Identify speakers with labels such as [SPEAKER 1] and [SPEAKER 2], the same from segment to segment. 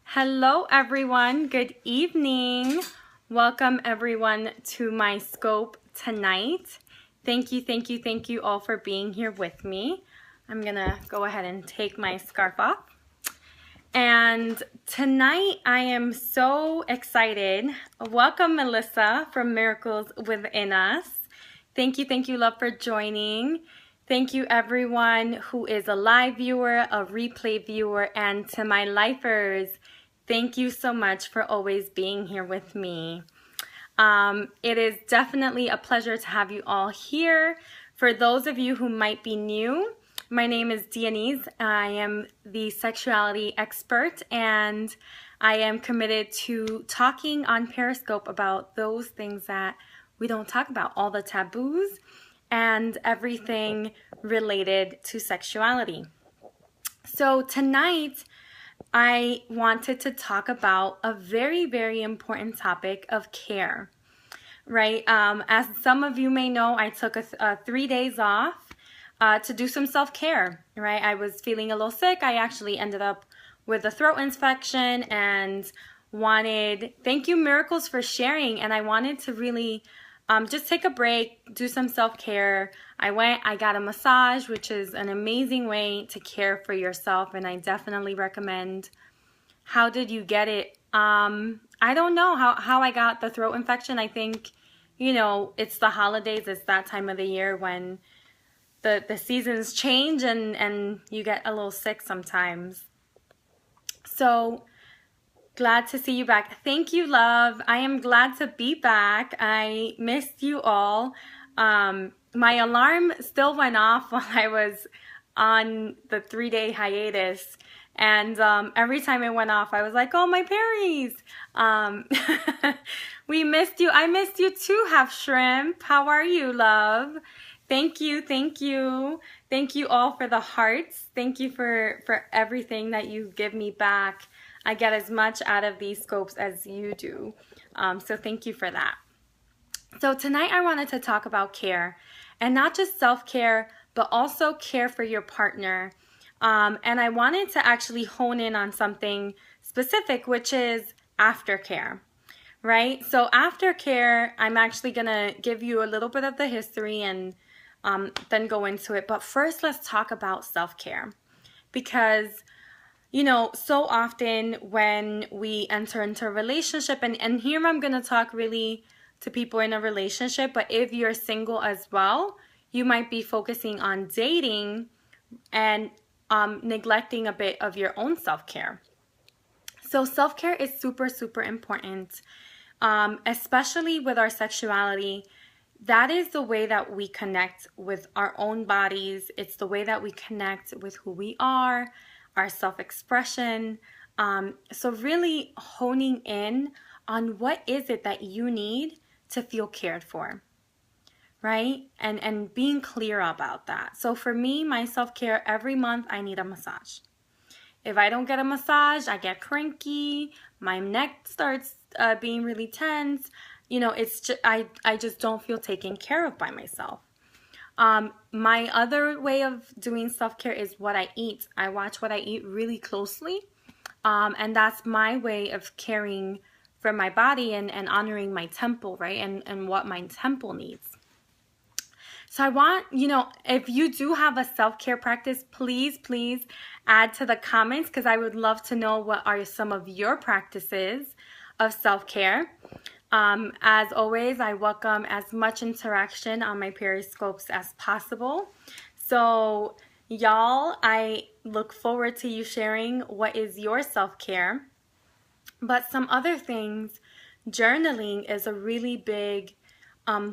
[SPEAKER 1] Hello everyone, good evening. Welcome everyone to my scope tonight. Thank you all for being here with me. I'm gonna go ahead and take my scarf off. And tonight I am so excited. Welcome Melissa from Miracles Within Us. Thank you love for joining. Thank you everyone who is a live viewer, a replay viewer, and to my lifers, thank you so much for always being here with me. It is definitely a pleasure to have you all here. For those of you who might be new, my name is Dianise. I am the sexuality expert, and I am committed to talking on Periscope about those things that we don't talk about, all the taboos and everything related to sexuality. So tonight, I wanted to talk about a very important topic of care, right? As some of you may know, I took 3 days off to do some self-care, right? I was feeling a little sick. I actually ended up with a throat infection and thank you Miracles for sharing, and I wanted to really just take a break, do some self-care. I got a massage, which is an amazing way to care for yourself, and I definitely recommend. How did you get it? I don't know how I got the throat infection. I think, it's the holidays. It's that time of the year when the seasons change and you get a little sick sometimes. So glad to see you back. Thank you, love. I am glad to be back. I missed you all. My alarm still went off while I was on the 3-day hiatus. And every time it went off, I was like, oh, my Perrys. We missed you. I missed you too, Half Shrimp. How are you, love? Thank you. Thank you all for the hearts. Thank you for everything that you give me back. I get as much out of these scopes as you do. So thank you for that. So tonight I wanted to talk about care, and not just self-care, but also care for your partner. And I wanted to actually hone in on something specific, which is aftercare, right? So aftercare, I'm actually gonna give you a little bit of the history and then go into it. But first, let's talk about self-care, because so often when we enter into a relationship, and here I'm going to talk really to people in a relationship, but if you're single as well, you might be focusing on dating and neglecting a bit of your own self-care. So self-care is super important, especially with our sexuality. That is the way that we connect with our own bodies. It's the way that we connect with who we are, our self-expression. So really honing in on what is it that you need to feel cared for, right? And being clear about that. So for me, my self-care, every month I need a massage. If I don't get a massage, I get cranky, my neck starts being really tense. It's just, I just don't feel taken care of by myself. My other way of doing self-care is what I eat. I watch what I eat really closely. And that's my way of caring for my body and honoring my temple, right? And what my temple needs. So I want, if you do have a self-care practice, please add to the comments, because I would love to know what are some of your practices of self-care. As always, I welcome as much interaction on my Periscopes as possible. So y'all, I look forward to you sharing what is your self-care. But some other things, journaling is a really big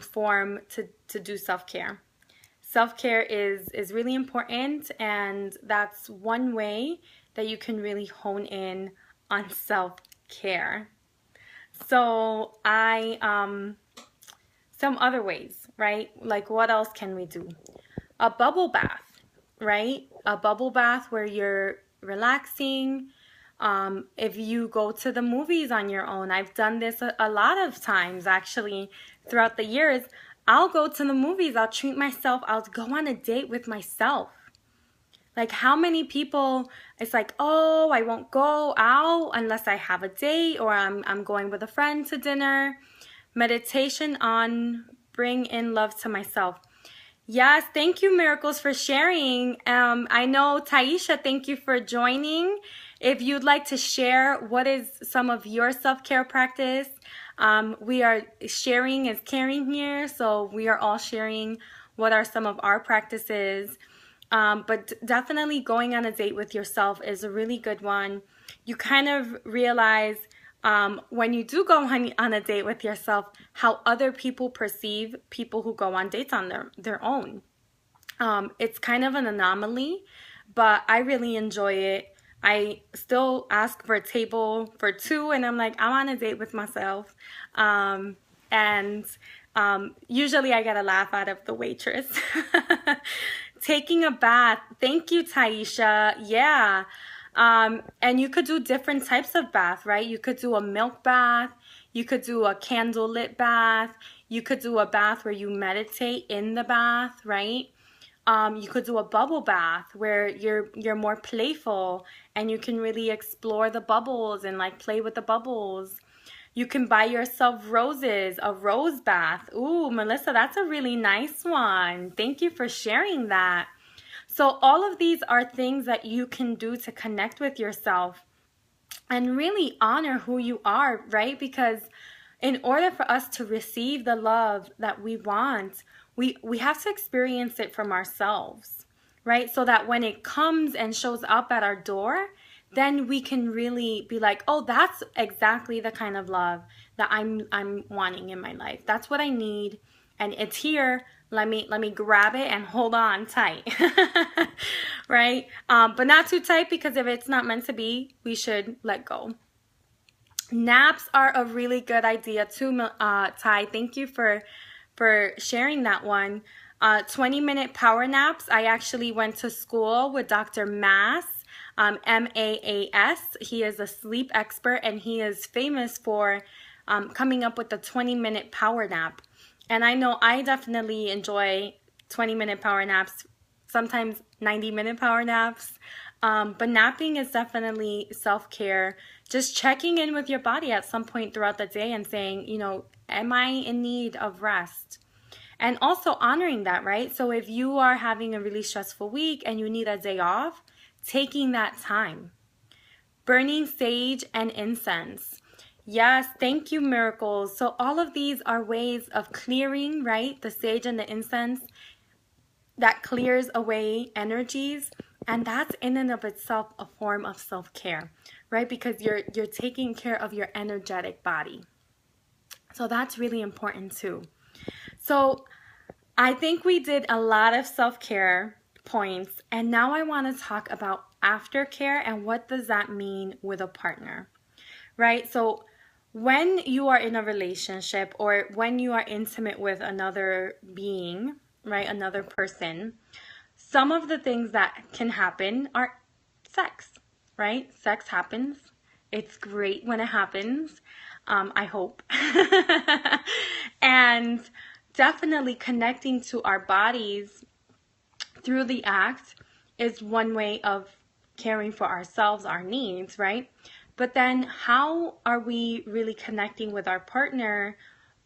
[SPEAKER 1] form to do self-care. Self-care is really important, and that's one way that you can really hone in on self-care. So some other ways, right? Like what else can we do? A bubble bath, right? A bubble bath where you're relaxing. If you go to the movies on your own, I've done this a lot of times actually throughout the years. I'll go to the movies, I'll treat myself, I'll go on a date with myself. Like how many people, it's like, oh, I won't go out unless I have a date or I'm going with a friend to dinner. Meditation on bring in love to myself. Yes, thank you, Miracles, for sharing. I know, Taisha, thank you for joining. If you'd like to share what is some of your self-care practice, we are sharing is caring here, so we are all sharing what are some of our practices. But definitely going on a date with yourself is a really good one. You kind of realize when you do go on a date with yourself, how other people perceive people who go on dates on their own. It's kind of an anomaly, but I really enjoy it. I still ask for a table for two, and I'm like, I'm on a date with myself. And usually I get a laugh out of the waitress. Taking a bath. Thank you, Taisha. Yeah. And you could do different types of bath, right? You could do a milk bath. You could do a candlelit bath. You could do a bath where you meditate in the bath, right? You could do a bubble bath where you're more playful and you can really explore the bubbles and like play with the bubbles. You can buy yourself roses, a rose bath. Ooh, Melissa, that's a really nice one. Thank you for sharing that. So all of these are things that you can do to connect with yourself and really honor who you are, right? Because in order for us to receive the love that we want, we have to experience it from ourselves, right? So that when it comes and shows up at our door, then we can really be like, oh, that's exactly the kind of love that I'm wanting in my life. That's what I need, and it's here. Let me grab it and hold on tight, right? But not too tight, because if it's not meant to be, we should let go. Naps are a really good idea too, Ty. Thank you for sharing that one. 20-minute power naps. I actually went to school with Dr. Maas, M-A-A-S. He is a sleep expert, and he is famous for coming up with the 20-minute power nap. And I know I definitely enjoy 20-minute power naps, sometimes 90-minute power naps. But napping is definitely self-care. Just checking in with your body at some point throughout the day and saying, you know, am I in need of rest? And also honoring that, right? So if you are having a really stressful week and you need a day off, taking that time. Burning sage and incense. Yes, thank you, Miracles. So all of these are ways of clearing, right? The sage and the incense, that clears away energies. And that's in and of itself a form of self-care, right? Because you're taking care of your energetic body. So that's really important too. So I think we did a lot of self-care points, and now I want to talk about aftercare and what does that mean with a partner, right? So when you are in a relationship or when you are intimate with another being, right, another person, some of the things that can happen are sex, right? Sex happens. It's great when it happens, I hope. And definitely connecting to our bodies through the act is one way of caring for ourselves, our needs, right? But then how are we really connecting with our partner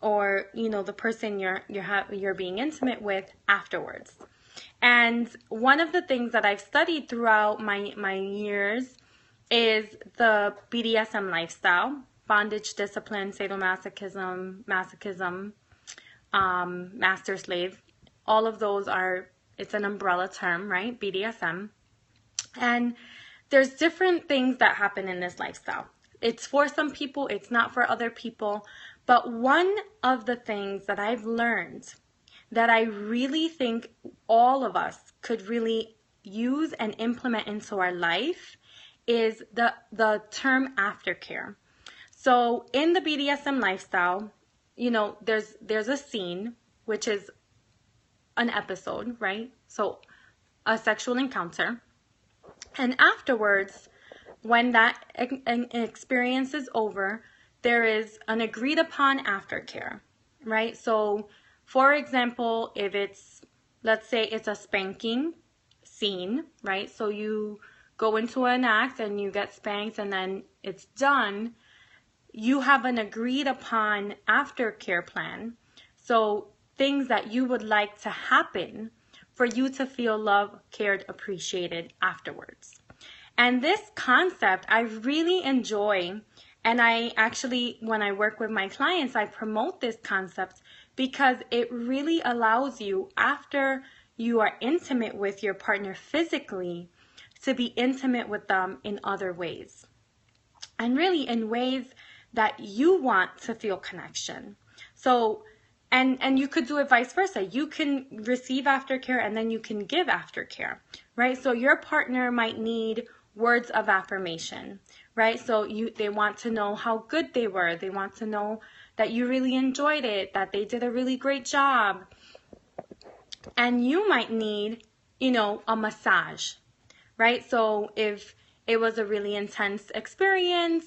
[SPEAKER 1] or, you know, the person you're being intimate with afterwards? And one of the things that I've studied throughout my years is the BDSM lifestyle, bondage, discipline, sadomasochism, masochism, master slave. All of those it's an umbrella term, right? BDSM. And there's different things that happen in this lifestyle. It's for some people, it's not for other people. But one of the things that I've learned that I really think all of us could really use and implement into our life is the term aftercare. So in the BDSM lifestyle, you know, there's a scene, which is an episode, right? So a sexual encounter. And afterwards, when that experience is over, there is an agreed upon aftercare, right? So for example, if let's say it's a spanking, scene, right? So you go into an act and you get spanked and then it's done. You have an agreed upon aftercare plan. So things that you would like to happen for you to feel loved, cared, appreciated afterwards. And this concept I really enjoy. And I actually, when I work with my clients, I promote this concept because it really allows you, after you are intimate with your partner physically, to be intimate with them in other ways. And really in ways that you want to feel connection. So, and you could do it vice versa. You can receive aftercare and then you can give aftercare, right? So your partner might need words of affirmation, right? So they want to know how good they were. They want to know that you really enjoyed it, that they did a really great job. And you might need, a massage, right? So if it was a really intense experience,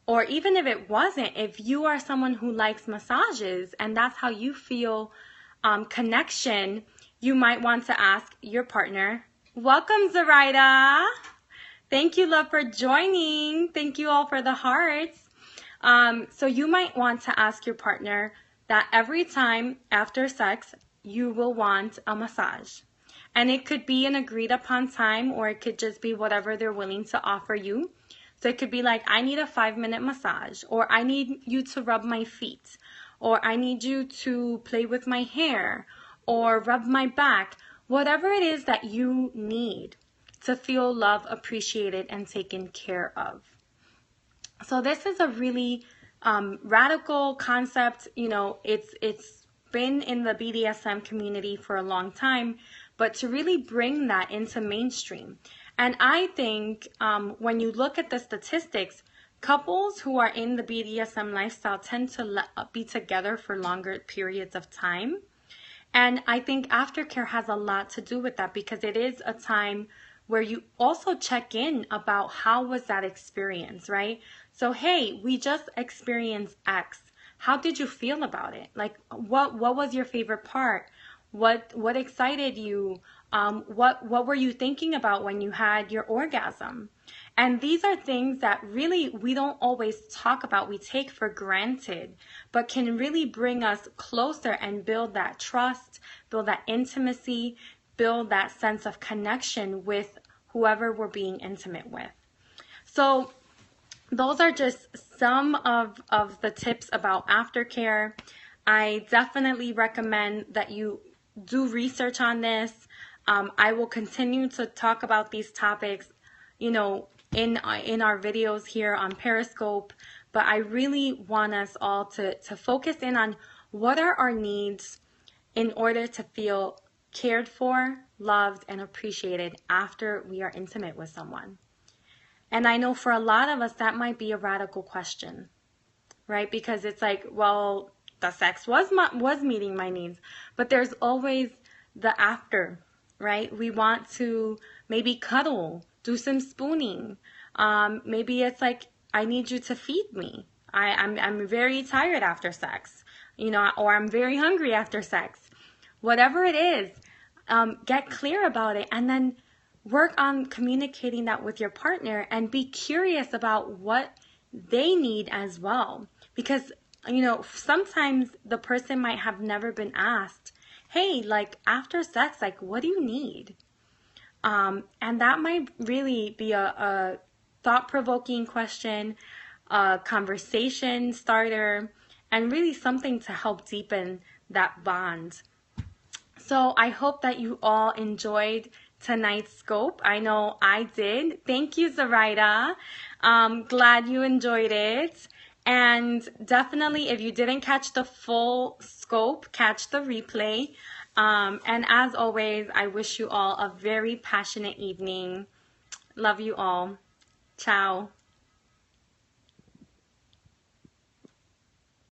[SPEAKER 1] or even if it wasn't, if you are someone who likes massages and that's how you feel connection, you might want to ask your partner. Welcome, Zoraida. Thank you, love, for joining. Thank you all for the hearts. So you might want to ask your partner that every time after sex, you will want a massage. And it could be an agreed upon time, or it could just be whatever they're willing to offer you. So it could be like, I need a 5-minute massage, or I need you to rub my feet, or I need you to play with my hair, or rub my back. Whatever it is that you need to feel loved, appreciated, and taken care of. So this is a really radical concept. It's been in the BDSM community for a long time, but to really bring that into mainstream. And I think when you look at the statistics, couples who are in the BDSM lifestyle tend to be together for longer periods of time. And I think aftercare has a lot to do with that, because it is a time where you also check in about how was that experience, right? So, hey, we just experienced X. How did you feel about it? Like, what was your favorite part? What excited you? What were you thinking about when you had your orgasm? And these are things that really we don't always talk about, we take for granted, but can really bring us closer and build that trust, build that intimacy, build that sense of connection with whoever we're being intimate with. So those are just some of the tips about aftercare. I definitely recommend that you do research on this. I will continue to talk about these topics, in our videos here on Periscope, but I really want us all to focus in on what are our needs in order to feel cared for, loved, and appreciated after we are intimate with someone. And I know for a lot of us that might be a radical question, right? Because it's like, well, the sex was meeting my needs, but there's always the after, right? We want to maybe cuddle, do some spooning. Maybe it's like, I need you to feed me. I'm very tired after sex, or I'm very hungry after sex. Whatever it is, get clear about it, and then work on communicating that with your partner, and be curious about what they need as well. Because, sometimes the person might have never been asked, hey, like after sex, like what do you need? And that might really be a thought-provoking question, a conversation starter, and really something to help deepen that bond. So I hope that you all enjoyed tonight's scope. I know I did. Thank you, Zoraida. Glad you enjoyed it. And definitely, if you didn't catch the full scope, catch the replay. And as always, I wish you all a very passionate evening. Love you all. Ciao.